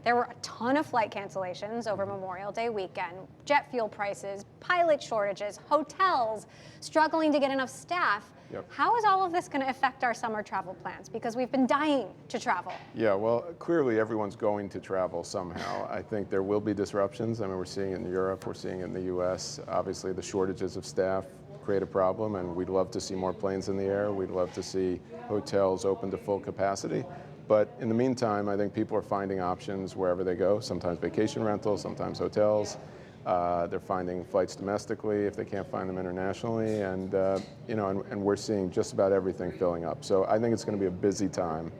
There were a ton of flight cancellations over Memorial Day weekend, jet fuel prices, pilot shortages, hotels struggling to get enough staff. Yep. How is all of this going to affect our summer travel plans? Because we've been dying to travel. Yeah, well, clearly everyone's going to travel somehow. I think there will be disruptions. I mean, we're seeing it in Europe, we're seeing it in the US. Obviously, the shortages of staff create a problem, and we'd love to see more planes in the air. We'd love to see hotels open to full capacity. But in the meantime, I think people are finding options wherever they go, sometimes vacation rentals, sometimes hotels. They're finding flights domestically if they can't find them internationally, and and we're seeing just about everything filling up. So I think it's going to be a busy time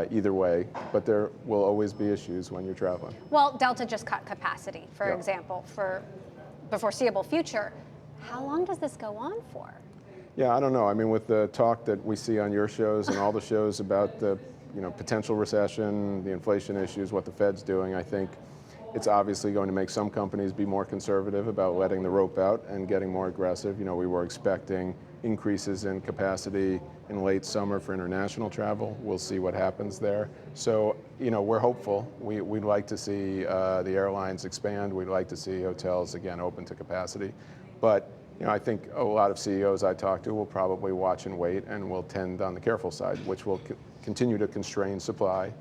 either way, but there will always be issues when you're traveling. Well, Delta just cut capacity, for example, for the foreseeable future. How long does this go on for? Yeah, I don't know. I mean, with the talk that we see on your shows and all the shows about the potential recession, the inflation issues, what the Fed's doing, I think it's obviously going to make some companies be more conservative about letting the rope out and getting more aggressive. We were expecting increases in capacity in late summer for international travel. We'll see what happens there. So, we're hopeful. We'd like to see the airlines expand. We'd like to see hotels, again, open to capacity. But I think a lot of CEOs I talk to will probably watch and wait and will tend on the careful side, which will continue to constrain supply,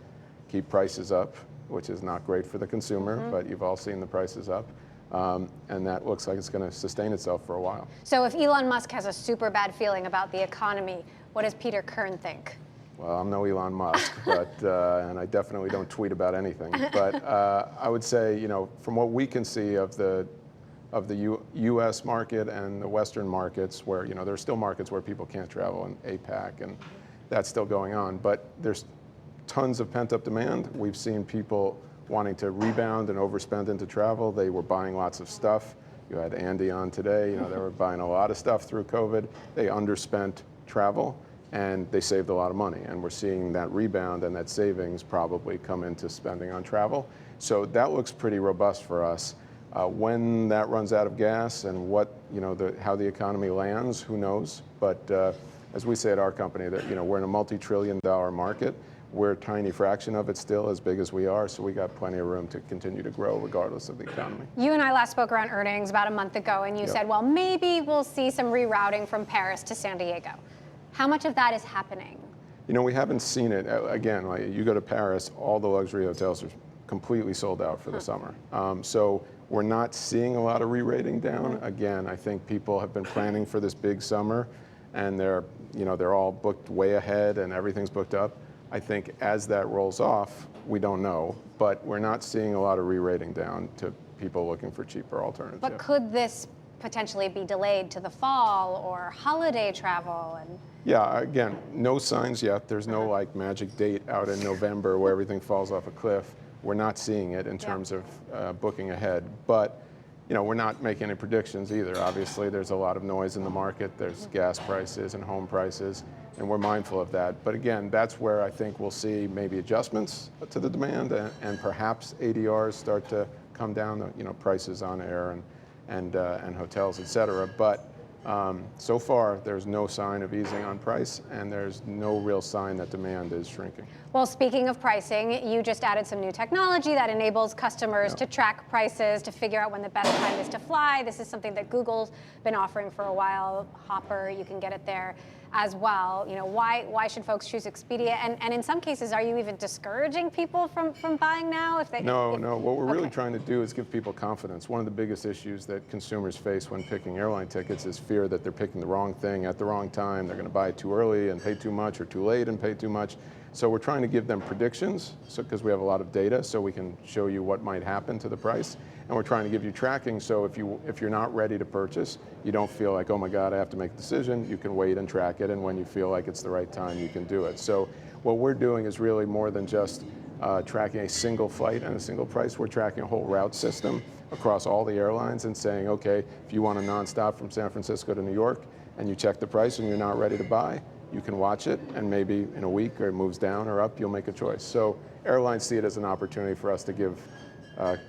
keep prices up, which is not great for the consumer, but you've all seen the prices up. And that looks like it's going to sustain itself for a while. So if Elon Musk has a super bad feeling about the economy, what does Peter Kern think? Well, I'm no Elon Musk, but and I definitely don't tweet about anything. But I would say, from what we can see of the U.S. market and the Western markets, where there are still markets where people can't travel, in APAC, and that's still going on. But there's tons of pent-up demand. We've seen people wanting to rebound and overspend into travel. They were buying lots of stuff. You had Andy on today. They were buying a lot of stuff through COVID. They underspent travel, and they saved a lot of money. And we're seeing that rebound and that savings probably come into spending on travel. So that looks pretty robust for us. When that runs out of gas and how the economy lands, who knows? But as we say at our company, that we're in a multi-trillion-dollar market. We're a tiny fraction of it still, as big as we are, so we got plenty of room to continue to grow regardless of the economy. You and I last spoke around earnings about a month ago, and you said, well, maybe we'll see some rerouting from Paris to San Diego. How much of that is happening? We haven't seen it. Again, you go to Paris, all the luxury hotels are completely sold out for the summer. So we're not seeing a lot of re-rating down. Again, I think people have been planning for this big summer, and they're all booked way ahead and everything's booked up. I think as that rolls off, we don't know, but we're not seeing a lot of re-rating down to people looking for cheaper alternatives. But could this potentially be delayed to the fall or holiday travel? Yeah, again, no signs yet. There's no magic date out in November where everything falls off a cliff. We're not seeing it in terms of booking ahead, but we're not making any predictions either. Obviously, there's a lot of noise in the market. There's gas prices and home prices, and we're mindful of that. But again, that's where I think we'll see maybe adjustments to the demand and perhaps ADRs start to come down, prices on air and hotels, et cetera. But so far, there's no sign of easing on price, and there's no real sign that demand is shrinking. Well, speaking of pricing, you just added some new technology that enables customers to track prices, to figure out when the best time is to fly. This is something that Google's been offering for a while. Hopper, you can get it there as well. Why should folks choose Expedia? And in some cases, are you even discouraging people from buying now? No. What we're really trying to do is give people confidence. One of the biggest issues that consumers face when picking airline tickets is fear that they're picking the wrong thing at the wrong time. They're going to buy it too early and pay too much, or too late and pay too much. So we're trying to give them predictions, because we have a lot of data, so we can show you what might happen to the price. And we're trying to give you tracking, so if you're not ready to purchase, you don't feel like, oh my God, I have to make a decision. You can wait and track it, and when you feel like it's the right time, you can do it. So what we're doing is really more than just tracking a single flight and a single price. We're tracking a whole route system across all the airlines and saying, okay, if you want a nonstop from San Francisco to New York, and you check the price and you're not ready to buy, you can watch it, and maybe in a week, or it moves down or up, you'll make a choice. So airlines see it as an opportunity for us to give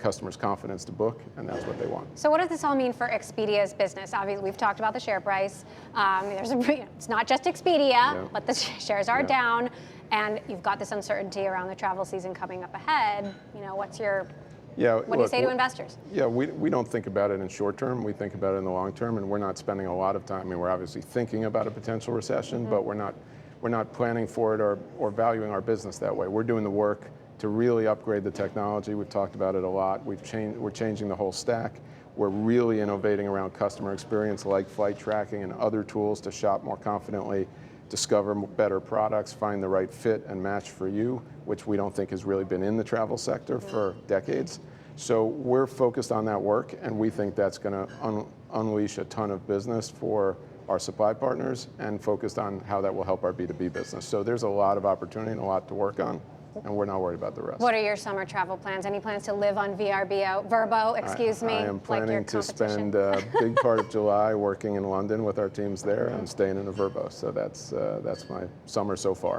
customers confidence to book, and that's what they want. So what does this all mean for Expedia's business? Obviously, we've talked about the share price. It's not just Expedia, but the shares are down. and you've got this uncertainty around the travel season coming up ahead. You know, what do you look, say to investors? Yeah, we don't think about it in short term. We think about it in the long term, and we're not spending a lot of time. I mean, we're obviously thinking about a potential recession, but we're not planning for it or valuing our business that way. We're doing the work to really upgrade the technology. We've talked about it a lot. We're changing the whole stack. We're really innovating around customer experience, like flight tracking and other tools to shop more confidently, discover better products, find the right fit and match for you, which we don't think has really been in the travel sector for decades. So we're focused on that work, and we think that's going to unleash a ton of business for our supply partners, and focused on how that will help our B2B business. So there's a lot of opportunity and a lot to work on, and we're not worried about the rest. What are your summer travel plans? Any plans to live on Verbo, excuse me? I am planning to spend a big part of July working in London with our teams there and staying in a Verbo. So that's my summer so far.